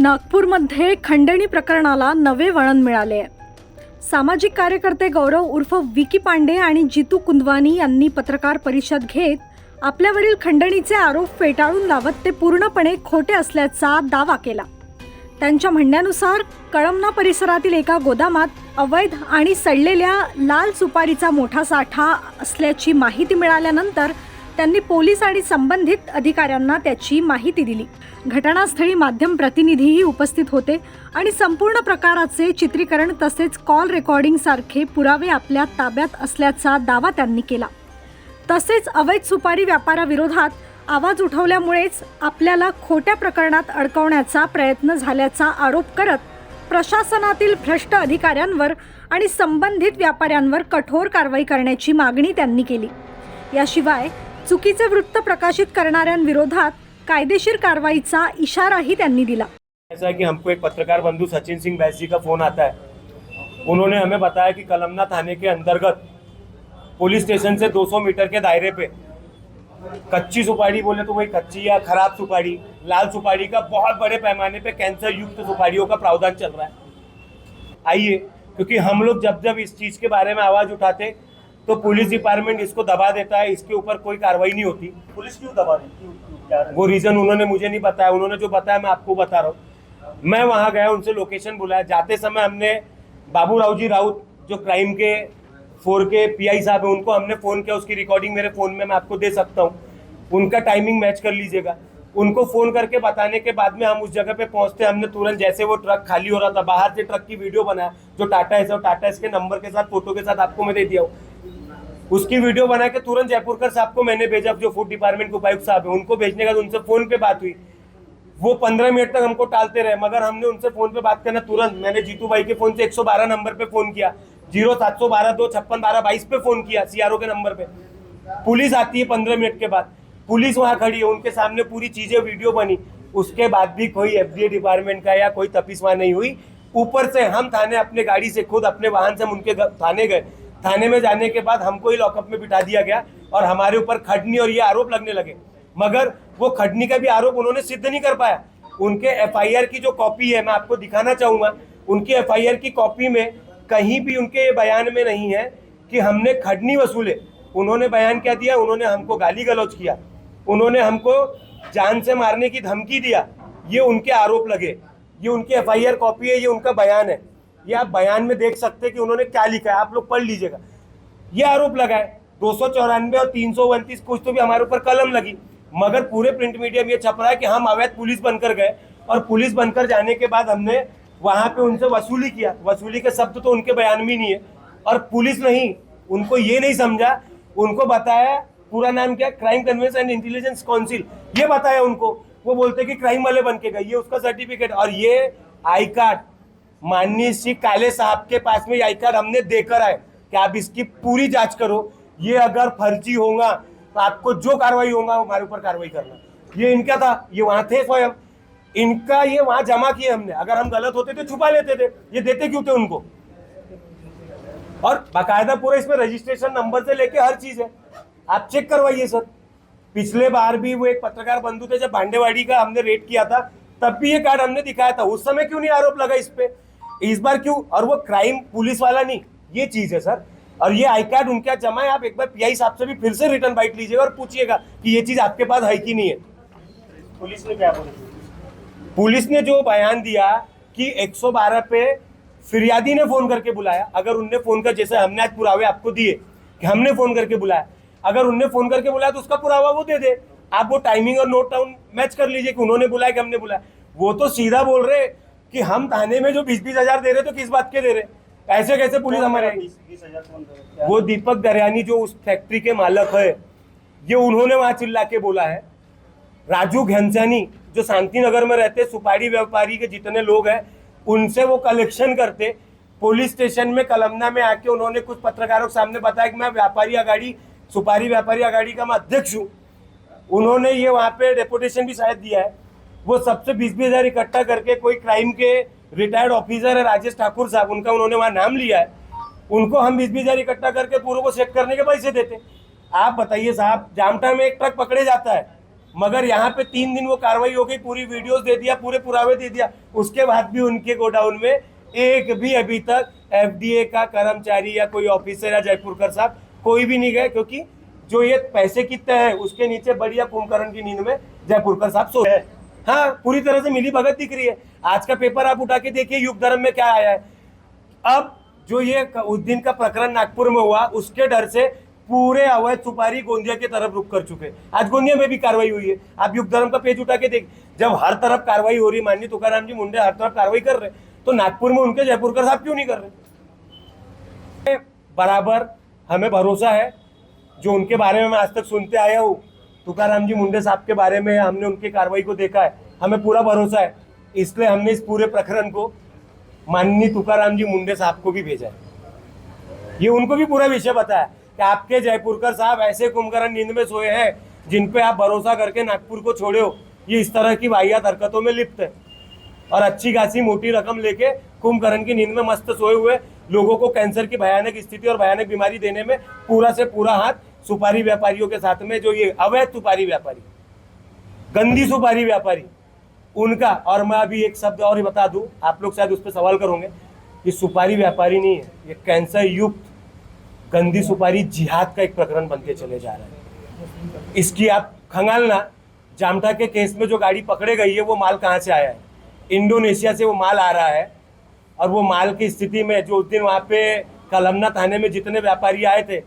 नागपूरमध्ये खंडणी प्रकरणाला नवे वळण मिळाले आहे। सामाजिक कार्यकर्ते गौरव उर्फ विकी पांडे आणि जितू कुंदवानी यांनी पत्रकार परिषद घेत आपल्यावरील खंडणीचे आरोप फेटाळून लावत ते पूर्णपणे खोटे असल्याचा दावा केला। त्यांच्या म्हणण्यानुसार कळमना परिसरातील एका गोदामात अवैध आणि सडलेल्या लाल सुपारीचा मोठा साठा असल्याची माहिती मिळाल्यानंतर त्यांनी पोलीस आणि संबंधित अधिकाऱ्यांना त्याची माहिती दिली। घटनास्थळी माध्यम प्रतिनिधीही उपस्थित होते आणि संपूर्ण प्रकाराचे चित्रीकरण तसेच कॉल रेकॉर्डिंग सारखे पुरावे आपल्या ताब्यात असल्याचा दावा त्यांनी केला। तसेच अवैध सुपारी व्यापाराविरोधात आवाज उठवल्यामुळेच आपल्याला खोट्या प्रकरणात अडकवण्याचा प्रयत्न झाल्याचा आरोप करत प्रशासनातील भ्रष्ट अधिकाऱ्यांवर आणि संबंधित व्यापाऱ्यांवर कठोर कारवाई करण्याची मागणी त्यांनी केली। याशिवाय चुकीचे वृत्त प्रकाशित करणाऱ्यांविरोधात कायदेशीर कारवाईचा इशाराही त्यांनी दिला। ऐसा है कि हमको एक पत्रकार बंधु सचिन सिंह बैस जी का फोन आता है। उन्होंने हमें बताया कि कलमना थाने के अंतर्गत पुलिस स्टेशन से 200 मीटर के दायरे पे कच्ची सुपारी, बोले तो वही कच्ची या खराब सुपारी, लाल सुपारी का बहुत बड़े पैमाने पे कैंसर युक्त सुपारियों का प्रावधान चल रहा है। आइए, क्योंकि हम लोग जब जब इस चीज़ के बारे में आवाज़ उठाते तो पुलिस डिपार्टमेंट इसको दबा देता है, इसके ऊपर कोई कार्रवाई नहीं होती। पुलिस क्यों दबा रही? वो रीज़न उन्होंने मुझे नहीं बताया, उन्होंने जो बताया मैं आपको बता रहा हूँ। मैं वहाँ गया, उनसे लोकेशन बुलाया। जाते समय हमने बाबू राव जी राउत जो क्राइम के 4 के पीआई साहब हैं, उनको हमने फ़ोन किया। उसकी रिकॉर्डिंग मेरे फ़ोन में मैं आपको दे सकता हूँ, उनका टाइमिंग मैच कर लीजिएगा। उनको फ़ोन करके बताने के बाद में हम उस जगह पे पहुँचते। हमने तुरंत जैसे वो ट्रक खाली हो रहा था, बाहर से ट्रक की वीडियो बनाया जो टाटा एस, और टाटा एस के नंबर के साथ फोटो के साथ आपको मैं दे दिया हूँ। उसकी वीडियो बना के तुरंत जयपुरकर साहब को मैंने भेजा, जो फूड डिपार्टमेंट के उपायुक्त साहब है। उनको भेजने का उनसे फ़ोन पे बात हुई। वो 15 मिनट तक हमको टालते रहे, मगर हमने उनसे फ़ोन पे बात करना तुरंत, मैंने जीतू भाई के फ़ोन से 112 नंबर पे फ़ोन किया, 0712 256 12 22 पे फ़ोन किया, सीआरओ के नंबर पे। पुलिस आती है 15 मिनट के बाद, पुलिस वहाँ खड़ी है, उनके सामने पूरी चीज़ें वीडियो बनी। उसके बाद भी कोई एफडीए डिपार्टमेंट का या कोई तपिश वहाँ नहीं हुई। ऊपर से हम थाने अपने गाड़ी से खुद अपने वाहन से हम उनके थाने गए। थाने में जाने के बाद हमको ही लॉकअप में बिठा दिया गया और हमारे ऊपर खटनी और ये आरोप लगने लगे, मगर वो खटनी का भी आरोप उन्होंने सिद्ध नहीं कर पाया। उनके एफआईआर की जो कॉपी है मैं आपको दिखाना चाहूँगा। उनकी एफआईआर की कॉपी में कहीं भी उनके बयान में नहीं है कि हमने खटनी वसूले। उन्होंने बयान क्या दिया? उन्होंने हमको गाली गलौज किया, उन्होंने हमको जान से मारने की धमकी दिया। ये उनके आरोप लगे, ये उनकी एफआईआर कॉपी है, ये उनका बयान है। ये आप बयान में देख सकते हैं कि उन्होंने क्या लिखा है, आप लोग पढ़ लीजिएगा। ये आरोप लगाए 294 और 329 कुछ तो भी हमारे ऊपर कलम लगी, मगर पूरे प्रिंट मीडिया में ये छप रहा है कि हम अवैध पुलिस बनकर गए। और पुलिस बनकर जाने के बाद हमने वहाँ पे उनसे वसूली किया। वसूली के शब्द तो उनके बयान में नहीं है। और पुलिस नहीं, उनको ये नहीं समझा, उनको बताया पूरा नाम क्या, crime convince and intelligence council, ये बताया उनको। वो बोलते कि क्राइम वाले बन के गए, ये उसका सर्टिफिकेट। और ये आई कार्ड माननीय श्री काले साहब के पास में आई कार्ड हमने देकर आए कि आप इसकी पूरी जांच करो। ये अगर फर्जी होगा तो आपको जो कार्रवाई होगा हमारे ऊपर कार्रवाई करना। ये इनका था, ये वहाँ थे स्वयं, इनका ये वहाँ जमा किए हमने। अगर हम गलत होते तो छुपा लेते थे, ये देते क्यों थे उनको? और बाकायदा पूरा इसमें रजिस्ट्रेशन नंबर से लेके हर चीज़ है, आप चेक करवाइए सर। पिछले बार भी वो एक पत्रकार बंधु थे, जब भांडेवाड़ी का हमने रेड किया था तब भी ये कार्ड हमने दिखाया था। उस समय क्यों नहीं आरोप लगा इस पे, इस बार क्यों? और वो क्राइम पुलिस वाला नहीं, ये चीज़ है सर। और ये आई कार्ड उनके जमा है। आप एक बार पीआई साहब से भी फिर से रिटर्न बाइट लीजिएगा और पूछिएगा कि ये चीज़ आपके पास है कि नहीं है। पुलिस ने क्या बोला? पुलिस ने जो बयान दिया कि 112 पे फिरियादी ने फ़ोन करके बुलाया। अगर उनने फ़ोन कर, जैसे हमने आज पुरावे आपको दिए कि हमने फ़ोन करके बुलाया, अगर उनने फ़ोन करके बुलाया तो उसका पुरावा वो दे दे। आप वो टाइमिंग और नोट डाउन मैच कर लीजिए कि उन्होंने बुलाया कि हमने बुलाया। वो तो सीधा बोल रहे कि हम थाने में जो 20-20 हज़ार दे रहे तो किस बात के दे रहे? ऐसे कैसे पुलिस हमारे? 20,000 कौन दे रहा है? वो दीपक दरियानी जो उस फैक्ट्री के मालक है, ये उन्होंने वहाँ चिल्ला के बोला है। राजू घनसानी जो शांति नगर में रहते, सुपारी व्यापारी के जितने लोग हैं उनसे वो कलेक्शन करते। पुलिस स्टेशन में कलमना में आके उन्होंने कुछ पत्रकारों के सामने बताया कि मैं व्यापारी अगाड़ी, सुपारी व्यापारी अगाड़ी का मैं अध्यक्ष हूँ। उन्होंने ये वहाँ पे डेपुटेशन भी शायद दिया है। वो सबसे 20-20 हज़ार इकट्ठा करके, कोई क्राइम के रिटायर्ड ऑफिसर है राजेश ठाकुर साहब, उनका उन्होंने वहाँ नाम लिया है, उनको हम 20-20 हज़ार इकट्ठा करके पूरे को सेट करने के पैसे देते। आप बताइए साहब, जामटा में एक ट्रक पकड़े जाता है, मगर यहाँ पे 3 दिन वो कार्रवाई हो गई, पूरी वीडियोस दे दिया, पूरे पुरावे दे दिया, उसके बाद भी उनके गोडाउन में एक भी अभी तक एफडीए का कर्मचारी या कोई ऑफिसर या जयपुरकर साहब कोई भी नहीं गए, क्योंकि जो ये पैसे की तय है उसके नीचे बढ़िया कुंभकर्ण की नींद में जयपुरकर साहब सो है। हाँ, पूरी तरह से मिली भगत दिख रही है। आज का पेपर आप उठा के देखिए, युग धर्म में क्या आया है। अब जो ये उस दिन का प्रकरण नागपुर में हुआ, उसके डर से पूरे अवैध सुपारी गोंदिया की तरफ रुक कर चुके। आज गोंदिया में भी कार्रवाई हुई है। आप युग धर्म का पेज उठा के देख, जब हर तरफ कार्रवाई हो रही, माननीय तुकाराम जी मुंडे हर तरफ कार्रवाई कर रहे, तो नागपुर में उनके जयपुरकर साहब क्यों नहीं कर रहे? बराबर हमें भरोसा है, जो उनके बारे में मैं आज तक सुनते आया हूँ, तुकाराम जी मुंडे साहब के बारे में हमने उनकी कार्रवाई को देखा है, हमें पूरा भरोसा है। इसलिए हमने इस पूरे प्रकरण को माननीय तुकाराम जी मुंडे साहब को भी भेजा है। ये उनको भी पूरा विषय पता है कि आपके जयपुरकर साहब ऐसे कुंभकर्ण नींद में सोए हैं जिन पे आप भरोसा करके नागपुर को छोड़े हो। ये इस तरह की वाहियात हरकतों में लिप्त है और अच्छी खासी मोटी रकम लेके कुंभकर्ण की नींद में मस्त सोए हुए लोगों को कैंसर की भयानक स्थिति और भयानक बीमारी देने में पूरा से पूरा हाथ सुपारी व्यापारियों के साथ में, जो ये अवैध सुपारी व्यापारी, गंदी सुपारी व्यापारी, उनका। और मैं अभी एक शब्द और ही बता दूं, आप लोग शायद उस पर सवाल करोगे, ये सुपारी व्यापारी नहीं है, ये कैंसर युक्त गंदी सुपारी जिहाद का एक प्रकरण बनते चले जा रहा है। इसकी आप खंगालना, जामठा के केस में जो गाड़ी पकड़े गई है वो माल कहाँ से आया है? इंडोनेशिया से वो माल आ रहा है। और वो माल की स्थिति में जो उस दिन वहाँ पे कलमना थाने में जितने व्यापारी आए थे,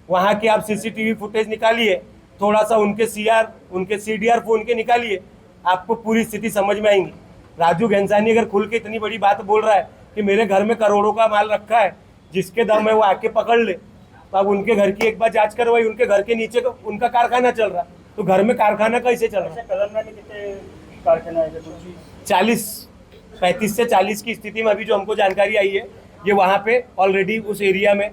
वहाँ के आप सीसीटीवी फुटेज निकालिए, थोड़ा सा उनके सीडीआर फोन के निकालिए, आपको पूरी स्थिति समझ में आएंगी। राजू घेंसानी अगर खुल के इतनी बड़ी बात बोल रहा है कि मेरे घर में करोड़ों का माल रखा है, जिसके दम है वो आके पकड़ ले, तो अब उनके घर की एक बार जांच करवाई, उनके घर के नीचे उनका कारखाना चल रहा, तो घर में कारखाना कैसे चल रहा है? कलमना में कितने कारखाना है? 35 से 40 की स्थिति में अभी जो हमको जानकारी आई है, ये वहाँ पे ऑलरेडी उस एरिया में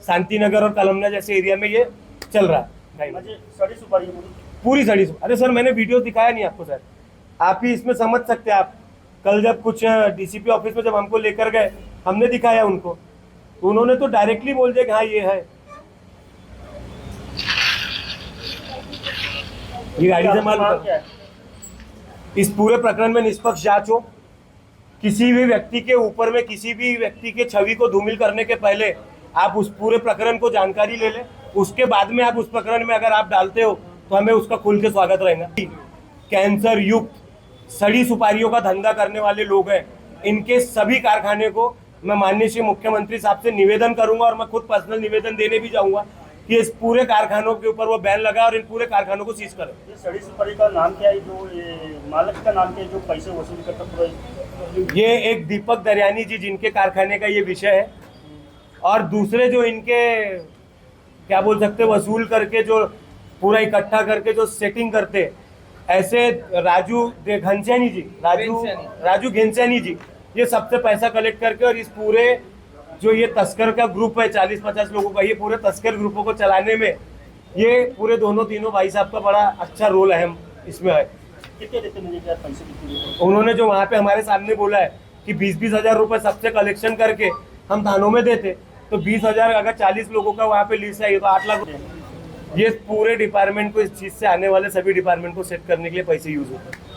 शांति नगर और कलमना जैसे एरिया में ये चल रहा है। म्हणजे सड़ी सुपारी पूरी सड़ी। अरे सर, मैंने वीडियो दिखाया नहीं आपको सर, आप ही इसमें समझ सकते हैं। आप कल जब कुछ डीसीपी ऑफिस में जब हमको लेकर गए, हमने दिखाया उनको, तो उन्होंने तो डायरेक्टली बोल दिया कि हाँ ये है, ये गाड़ी से माल क्या उतर। है? इस पूरे प्रकरण में निष्पक्ष जांच हो, किसी भी व्यक्ति के ऊपर में किसी भी व्यक्ति के छवि को धूमिल करने के पहले आप उस पूरे प्रकरण को जानकारी ले लें, उसके बाद में आप उस प्रकरण में अगर आप डालते हो तो हमें उसका खुल के स्वागत रहेगा। कैंसर युक्त सड़ी सुपारियों का धंधा करने वाले लोग हैं, इनके सभी कारखाने को मैं माननीय श्री मुख्यमंत्री साहब से निवेदन करूंगा, और मैं खुद पर्सनल निवेदन देने भी जाऊंगा कि इस पूरे कारखानों के ऊपर वो बैन लगा और इन पूरे कारखानों को सीज करें। ये सड़ी सुपारी का नाम क्या है? जो ये मालिक का नाम क्या है जो पैसे वसूल करता पूरा? ये एक दीपक दरियानी जी, जिनके कारखाने का ये विषय है, और दूसरे जो इनके क्या बोल सकते वसूल करके जो पूरा इकट्ठा करके जो सेटिंग करते, ऐसे राजू घेंसानी जी, ये सबसे पैसा कलेक्ट करके और इस पूरे जो ये तस्कर का ग्रुप है 40-50 लोगों का, ये पूरे तस्कर ग्रुपों को चलाने में ये पूरे तीनों भाई साहब का बड़ा अच्छा रोल अहम इसमें है। कितने देते मुझे क्या पैसे कितने देते? उन्होंने जो वहाँ पे हमारे सामने बोला है कि 20-20 हज़ार रुपये सबसे कलेक्शन करके हम थानों में देते, तो 20,000 अगर 40 लोगों का वहाँ पे लिस्ट है, ये तो 8 लाख। ये पूरे डिपार्टमेंट को, इस चीज़ से आने वाले सभी डिपार्टमेंट को सेट करने के लिए पैसे यूज होते हैं।